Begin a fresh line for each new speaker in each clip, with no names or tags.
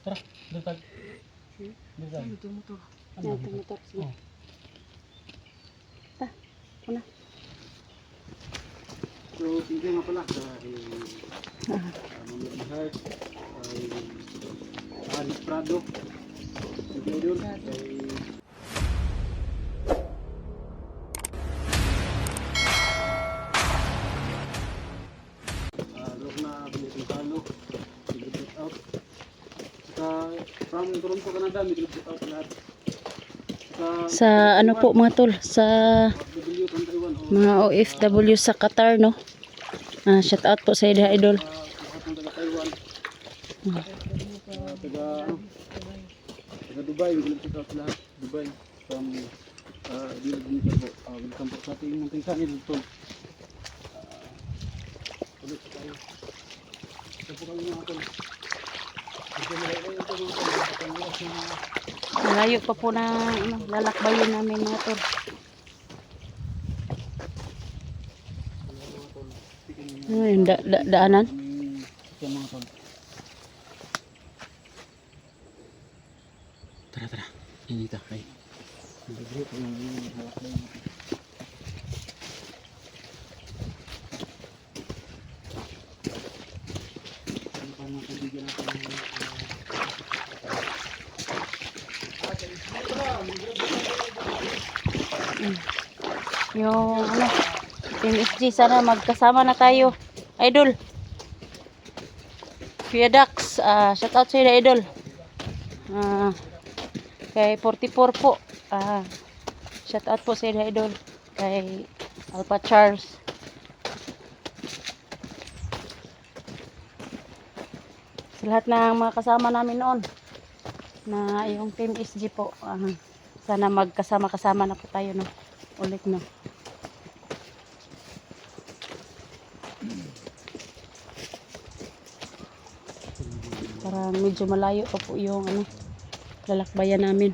Tara, doon tayo. Doon tayo.
Ito motor.
Ano?
Ito motor.
Oh.
Ta, una.
So, thank you nga pala sa Mami Heart, kay Aris Prado, thank you Idol, kay Lorna Bilitong shout out. Saka from Toronto, Canada, may shout out sa lahat.
Sa ano po mga tol, sa
W from Taiwan,
mga OFW sa Qatar, no? Shout out po sa Ida Idol.
lahat ng taga Taiwan, taga Dubai, may shout out sa lahat. Dubai, from dito po. Welcome po sa ating munting channel ito. Ulit tayo. Ito po kami mga tol.
Malayo pa po na ano, lalakbayin namin mga tol. Ano yung daanan?
Yan mga tol. Tara. Inita. Ay. Nag-group yung halakbay natin. Ano pa mga kaibigan natin?
Yung ano, Team SG, sana magkasama na tayo. Idol. Kuya Dax, shout out sa Ida Idol. Kay 44 po. Shout out po sa Ida Idol. Kay Alpha Charles. Sa lahat ng mga kasama namin noon na yung Team SG po. Sana magkasama-kasama na po tayo, no? Ulit, no? Parang medyo malayo pa po yung ano, lalakbayan namin.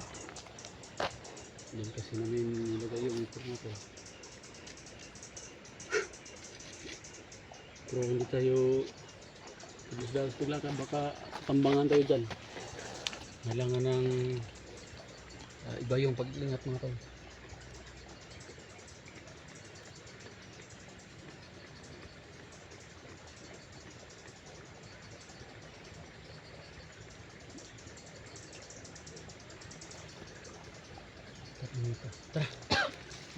Yan kasi namin nilagay yung informator. Pero hindi tayo dalos paglakad, baka tambangan tayo dyan. Kailangan ng iba yung pag-ingat mga tao. Tara.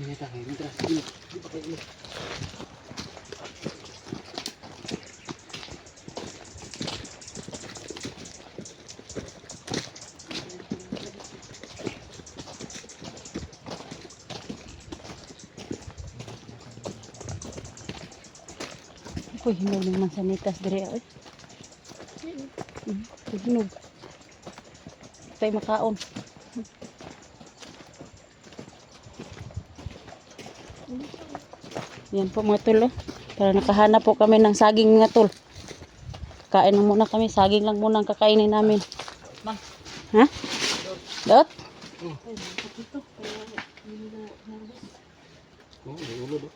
Ingat tayo. Tara. Hindi pa kayo ulit.
Uy, hinog naman sa nitas dire, oy. Hinog. Tayo makaon. Yan po mga tol, oh. Para nakahanap po kami ng saging nga tol. Kain na muna kami, saging lang muna ang kakainin namin. Ha? Dot?
Oo, may ulo do.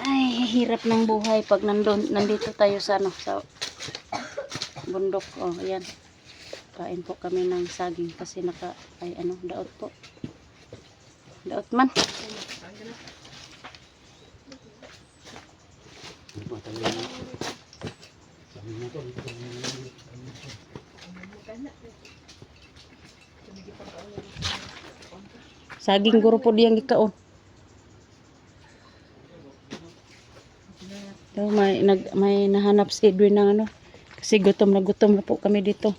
Ay, hirap ng buhay pag nandito tayo sa ano, sa bundok. Oh, ayan. Kain po kami ng saging kasi ay ano, daot po. Daot man. Saging guro po diyang gikaon. So, may nahanap si Edwin ng ano. Kasi gutom na po kami dito.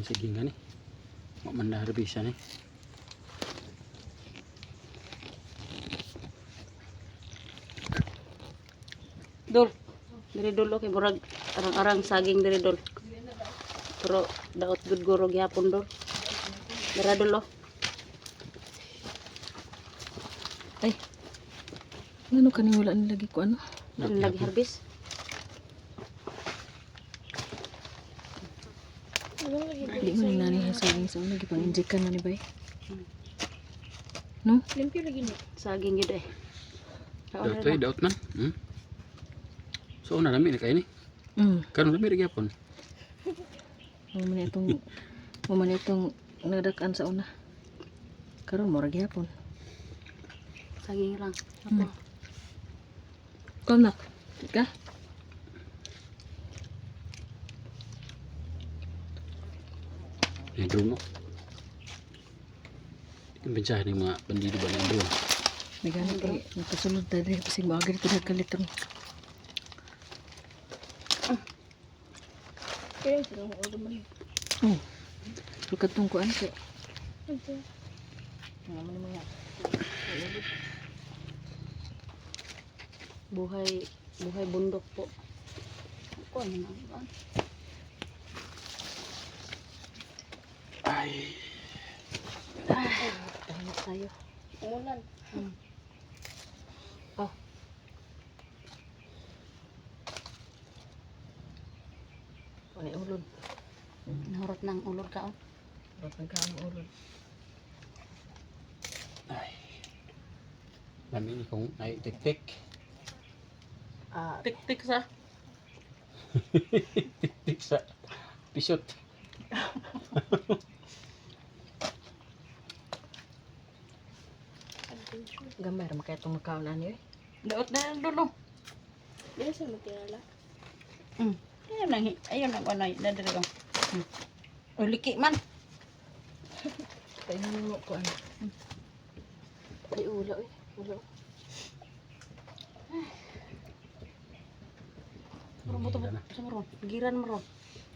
Sige nga ni. Mandarabisa ni.
Dul. Diri dol okay murag arang-arang saging diri dol. Pero daot gud guro gyapon dol. Dara dol oh.
Ay. Ano kaning wala nilagi ko ano?
Ano lagi harbis?
Di mo nani ha saging sa una gipang injekan na ni bay. No?
Limpyo lagi ni.
Saging gid eh. Kaon
Daot ay, daot man. So, una lami na kayo ni. Karon lami rin yapon.
Mo man itong nadakan sa una. Karon mo ra gyapon.
Saging lang.
Hmm. Kom nak. Ka?
Yung drone mo. Yung pensahan ng mga bandido ba ng drone.
Nagana pa nakasulod ta diri kasi mo agad ito kalitong.
Kaya sila ko ulo man.
Lukatong ko ano kay.
Okay.
Naman mga
Buhay bundok po. Ako ano na.
Ay.
Tayo tayo.
Umulan.
ano ulod.
Nahurot ng ulod ka oh.
Rapag ka ang ulod.
Ay. Lami ni kong ay tik-tik.
Tik-tik sa.
Tik-tik sa pisot.
Gamay ra makay itong makaon ani eh.
Daot na dulo.
Dili sa magkilala.
Ayun ang ano, nadiri oh. O liki man.
Kay mo ko ano. Ay ulo eh. Ulo.
Muro buto sa muro. Giran mo ron.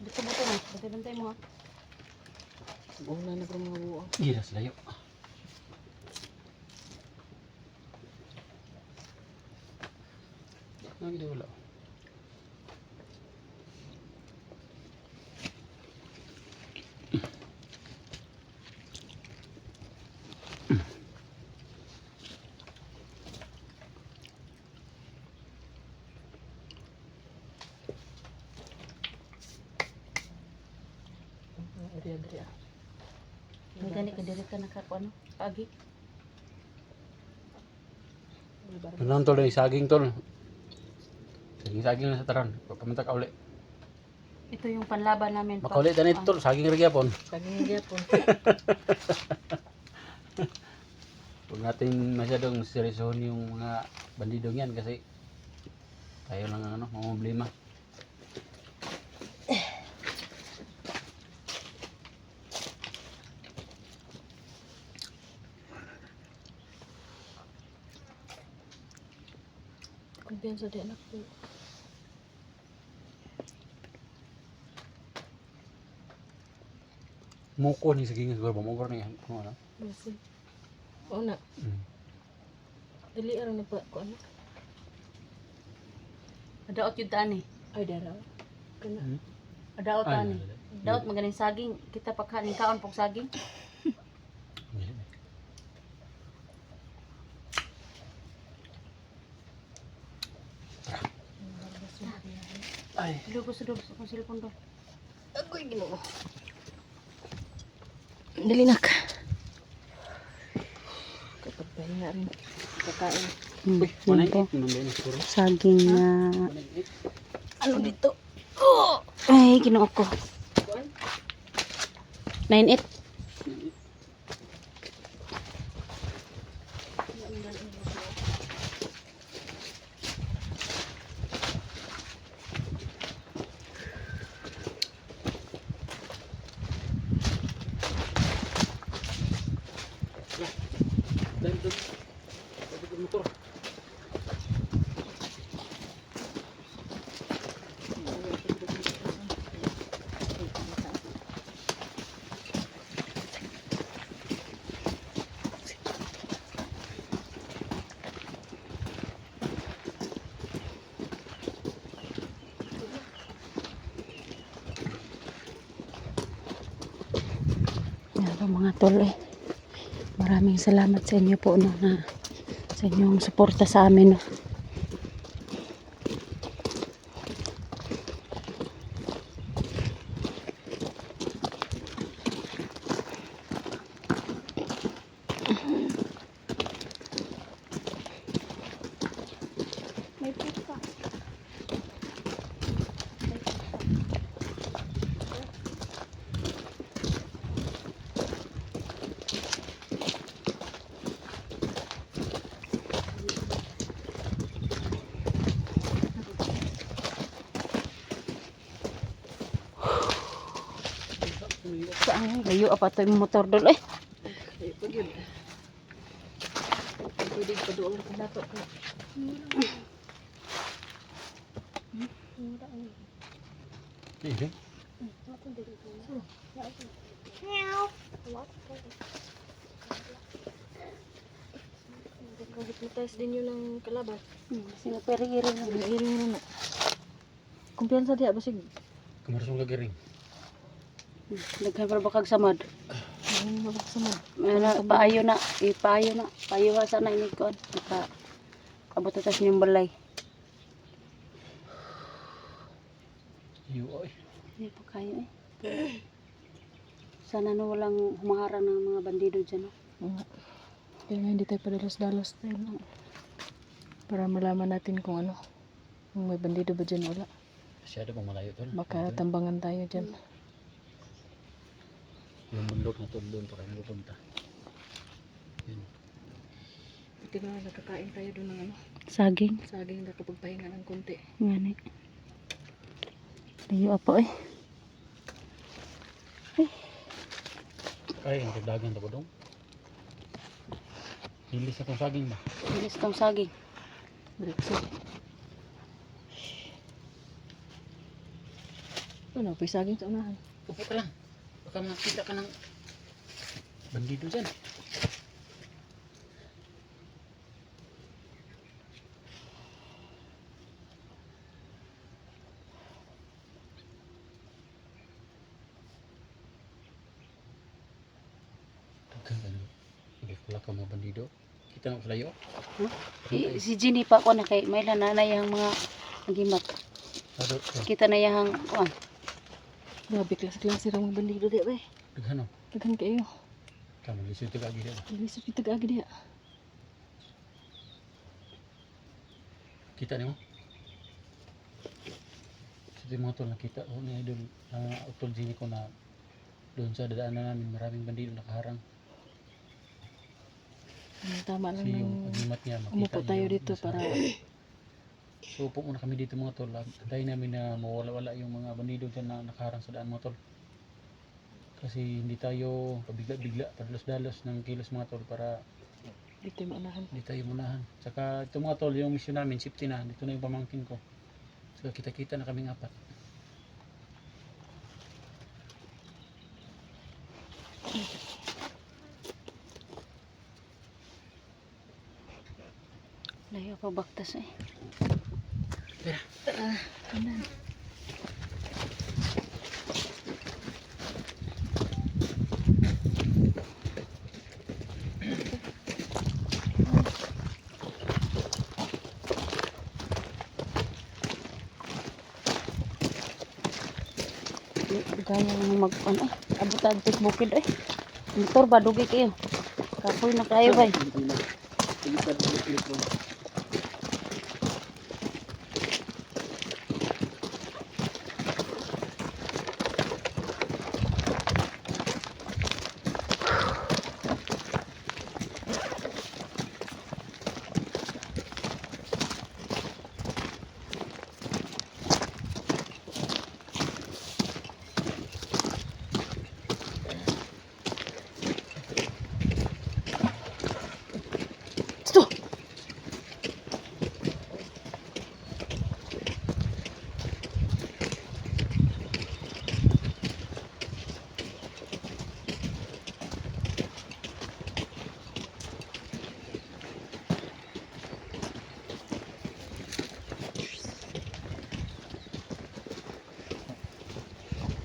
Buto-buto na. Bantay mo ha.
Una na ko mga buo.
Giras layo. Lagi dah wala.
Diri ah.
May gani ka diri ka nakakuha no? Pagi.
Ano tol yung saging tol? Saging na sa taran. Pamunta ka uli.
Ito yung panlaban namin.
Makauli na ito tol. Saging rin yapon.
Saging gyapon.
Huwag natin masyadong seryosohon yung mga bandidong yan kasi tayo lang ang mga problema.
Kumpiyansa di anak ko.
Muko ni saging siguro ba? Muko ni ano?
Basi. Oo na. Dili arang nagpa ko ano.
Daot yun taan eh.
Ay dara. Kana.
Daot taan eh. Daot magaling saging. Kita pagkanin kaon pong saging.
Ay.
Dugo sa dugo sa kong cellphone do.
Agoy Ginoo. Dali nak. Kapag pahinga rin. Kakain.
Uy,
Yun po. Saging na ano dito? Oh! Ay, ginoo ko. 9-8.
Motor.
mga tol eh. Maraming salamat sa inyo po no, na sa inyong suporta sa amin no.
May puka.
Saan layo apa to yung motor dol eh.
Ay, pag yun. Pwede pa doon ang nato.
Eh,
Hypnotize din yun ng kalaban.
Sinaperi-iri na.
Iring na na. Kumpiyansa diya basig.
kamarasong gagiring.
Daghan pa ba kag samad?
Ang mabaksamad.
Paayo na, ipaayo na. Paayo ha sana ini kon. Naka abot tas yung balay.
Iyo oy.
Hindi pa kayo eh. Sana no walang humaharang ng mga bandido dyan no.
Kaya nga hindi tayo padalos-dalos tayo. No? Para malaman natin kung ano. Kung may bandido ba dyan wala.
Masyado pang malayo tol.
Baka tambangan tayo dyan.
Yung bundok na tol doon pa kayo pupunta. Yun.
Buti ba nakakain tayo doon ng ano.
Saging.
Saging na kapag pahinga ng konti.
Ngani. Layo apo eh.
Kaya ang dagan ta ko dong. Hilis akong saging ba?
Bilis tong saging.
Brexit. Ano, may saging sa unahan.
Upo ka lang. Baka makita ka ng bandido dyan. Wala ka mga bandido. Kita na sa layo.
Si Ginny pa ko na kay may nanay ang mga agimat. Kita na yang kuan.
Grabe, klase-klase ra mga bandido diya ba eh.
Daghan o.
Daghan kayo.
Kamu lisod ka lagi ba?
Lisod kita kaagad diya.
Kita niyo. Sa mga tol nakita ko ni idol utol Ginny ko na doon sa dadaanan namin maraming bandido nakaharang.
Tama lang
Si yung
nang
agimat niya makita
umupo
niya
tayo
yung
dito
nasa-
para
So upo muna kami dito mga tol. Antayin namin na mawala-wala yung mga bandido dyan na nakaharang sa daan mga tol. Kasi hindi tayo pabigla-bigla, padalos-dalos ng kilos mga tol para
dito yung unahan.
hindi tayo munahan. Saka ito mga tol, yung mission namin, safety na. Dito na yung pamangkin ko. Saka kita-kita na kaming apat.
Layo pa baktas eh.
Kanan.
Kaya mag ano eh. Abutan tis bukid eh. Motor ba dugi kayo. Kapoy na kayo ba.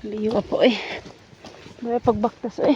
Liyo po eh. May pagbaktas eh.